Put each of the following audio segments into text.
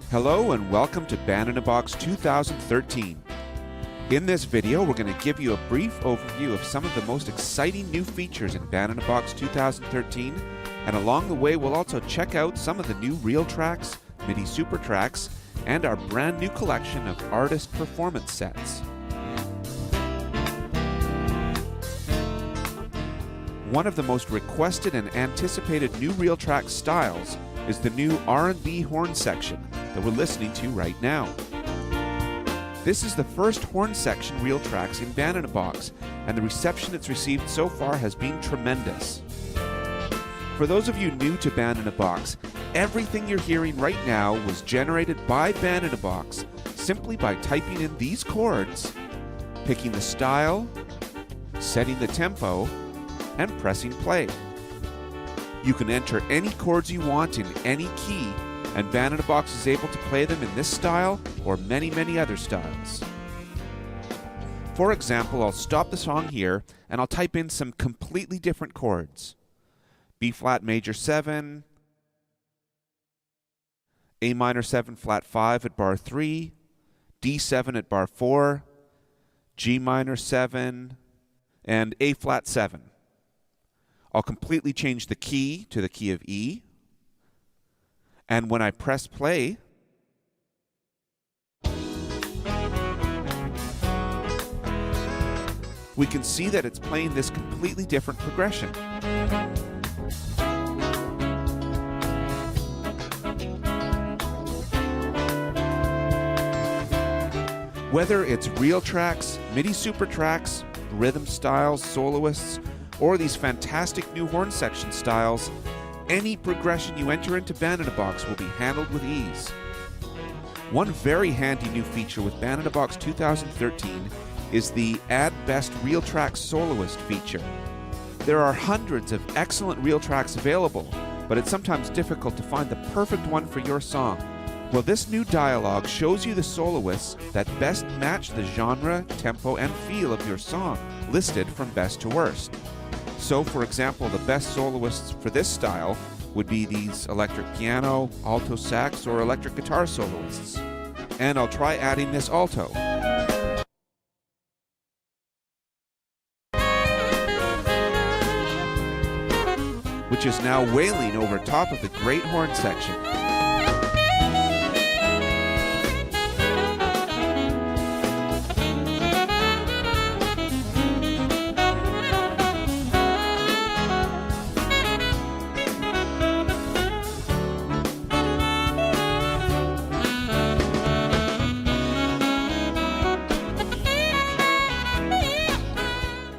Hello and welcome to Band-in-a-Box 2013. In this video, we're going to give you a brief overview of some of the most exciting new features in Band-in-a-Box 2013, and along the way we'll also check out some of the new reel tracks, MIDI super tracks, and our brand new collection of artist performance sets. One of the most requested and anticipated new reel track styles is the new R&B horn section that we're listening to right now. This is the first horn section reel tracks in Band-in-a-Box, and the reception it's received so far has been tremendous. For those of you new to Band-in-a-Box, everything you're hearing right now was generated by Band-in-a-Box simply by typing in these chords, picking the style, setting the tempo, and pressing play. You can enter any chords you want in any key, and Band-in-a-Box is able to play them in this style or many other styles. For example, I'll stop the song here and I'll type in some completely different chords. B flat major 7, A minor 7 flat 5 at bar 3, D7 at bar 4, G minor 7, and A flat 7. I'll completely change the key to the key of E, and when I press play, we can see that it's playing this completely different progression. Whether it's reel tracks, MIDI super tracks, rhythm styles, soloists, or these fantastic new horn section styles, any progression you enter into Band-in-a-Box will be handled with ease. One very handy new feature with Band-in-a-Box 2013 is the Add Best Reel Tracks Soloist feature. There are hundreds of excellent reel tracks available, but it's sometimes difficult to find the perfect one for your song. Well, this new dialogue shows you the soloists that best match the genre, tempo, and feel of your song, listed from best to worst. So, for example, the best soloists for this style would be these electric piano, alto sax, or electric guitar soloists. And I'll try adding this alto, which is now wailing over top of the great horn section.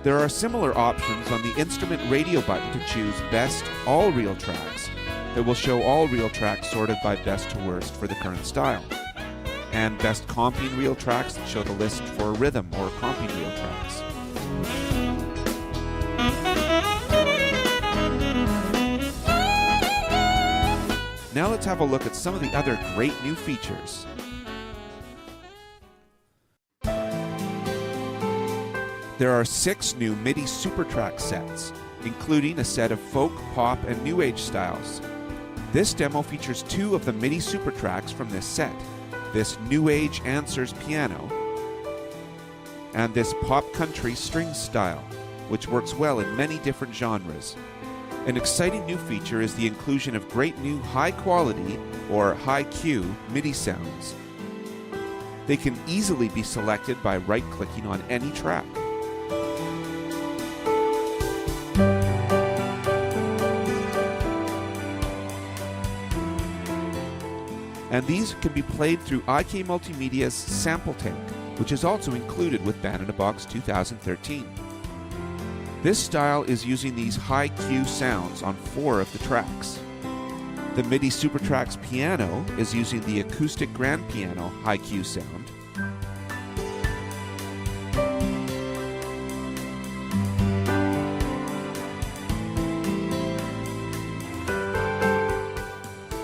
There are similar options on the instrument radio button to choose Best All Reel Tracks that will show all reel tracks sorted by best to worst for the current style, and Best Comping Reel Tracks that show the list for rhythm or comping reel tracks. Now let's have a look at some of the other great new features. There are 6 new MIDI super track sets, including a set of folk, pop, and new age styles. This demo features 2 of the MIDI super tracks from this set, this New Age Answers piano, and this pop country string style, which works well in many different genres. An exciting new feature is the inclusion of great new high quality or high Q MIDI sounds. They can easily be selected by right-clicking on any track. And these can be played through IK Multimedia's Sample Tank, which is also included with Band-in-a-Box 2013. This style is using these high Q sounds on 4 of the tracks. The MIDI Super Tracks piano is using the acoustic grand piano high Q sound.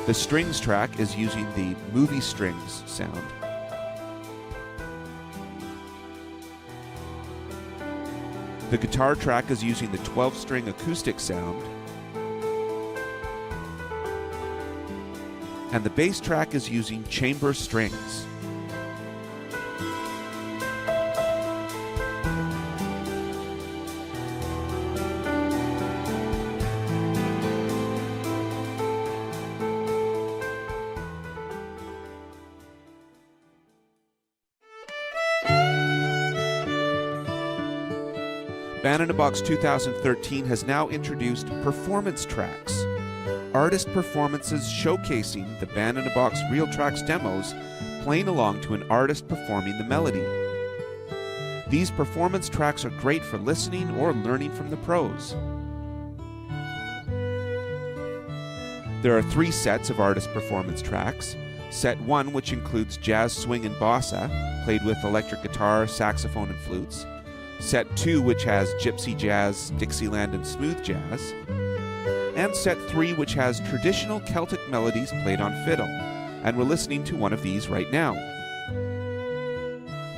The strings track is using the movie strings sound. The guitar track is using the 12-string acoustic sound. and the bass track is using chamber strings. Band in a Box 2013 has now introduced performance tracks, artist performances showcasing the Band in a Box Real Tracks demos, playing along to an artist performing the melody. These performance tracks are great for listening or learning from the pros. There are 3 sets of artist performance tracks. Set 1, which includes jazz, swing, and bossa, played with electric guitar, saxophone, and flutes. Set 2, which has gypsy jazz, Dixieland, and smooth jazz. And Set 3, which has traditional Celtic melodies played on fiddle. And we're listening to one of these right now.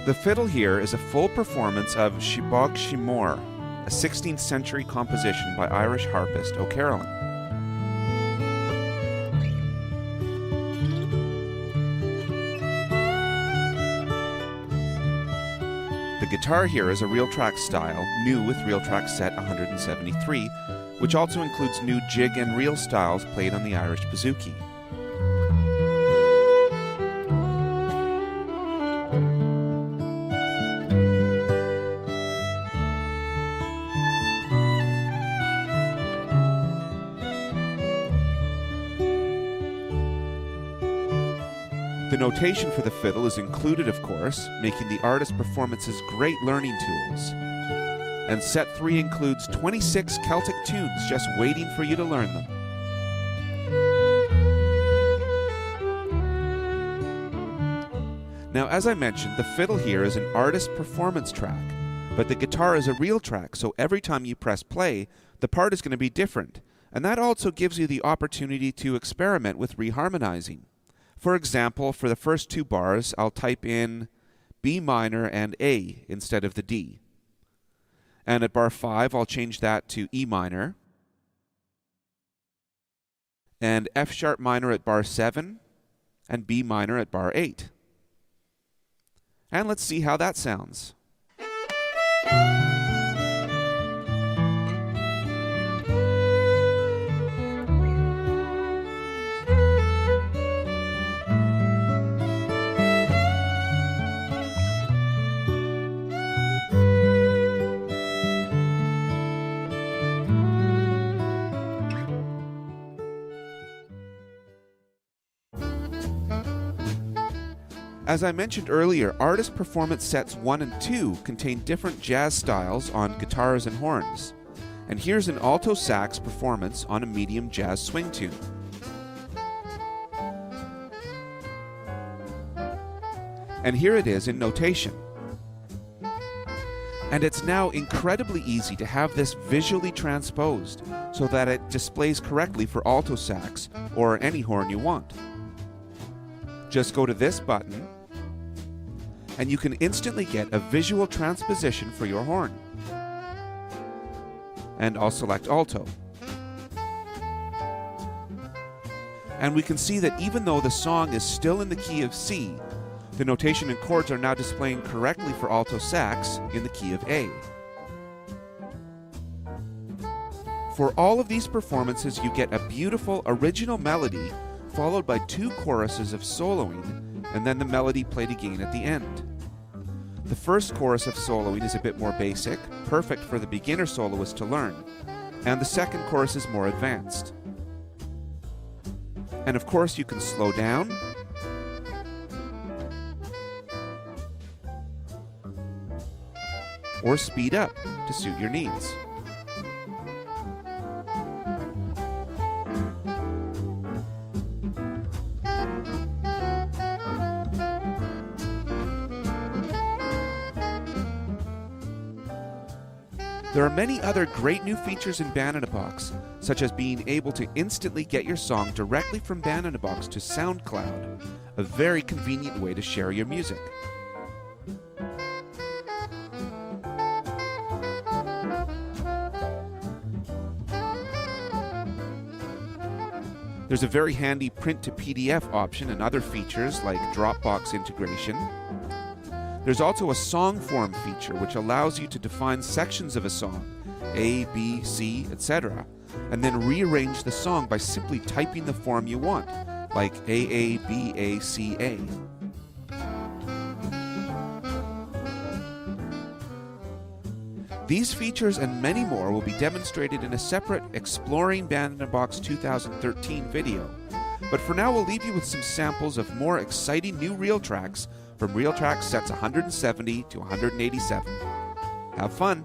The fiddle here is a full performance of Shibog Shimor, a 16th century composition by Irish harpist O'Carolan. The guitar here is a Real Track style, new with Real Track set 173, which also includes new jig and reel styles played on the Irish bouzouki. The notation for the fiddle is included, of course, making the artist performances great learning tools. And Set 3 includes 26 Celtic tunes just waiting for you to learn them. Now, as I mentioned, the fiddle here is an artist performance track, but the guitar is a real track, so every time you press play, the part is going to be different, and that also gives you the opportunity to experiment with reharmonizing. For example, for the first 2 bars, I'll type in B minor and A instead of the D. And at bar 5, I'll change that to E minor. And F sharp minor at bar 7, and B minor at bar 8. And let's see how that sounds. As I mentioned earlier, artist performance sets 1 and 2 contain different jazz styles on guitars and horns. And here's an alto sax performance on a medium jazz swing tune. And here it is in notation. And it's now incredibly easy to have this visually transposed so that it displays correctly for alto sax or any horn you want. Just go to this button, and you can instantly get a visual transposition for your horn. And I'll select alto. And we can see that even though the song is still in the key of C, the notation and chords are now displaying correctly for alto sax in the key of A. For all of these performances, you get a beautiful original melody followed by 2 choruses of soloing, and then the melody played again at the end. The first chorus of soloing is a bit more basic, perfect for the beginner soloist to learn, and the second chorus is more advanced. And of course you can slow down, or speed up to suit your needs. There are many other great new features in Band in a Box, such as being able to instantly get your song directly from Band in a Box to SoundCloud, a very convenient way to share your music. There's a very handy print to PDF option and other features like Dropbox integration. There's also a song form feature which allows you to define sections of a song, A, B, C, etc., and then rearrange the song by simply typing the form you want, like AABACA. These features and many more will be demonstrated in a separate Exploring Band-in-a-Box 2013 video. But for now, we'll leave you with some samples of more exciting new reel tracks from reel track sets 170 to 187. Have fun!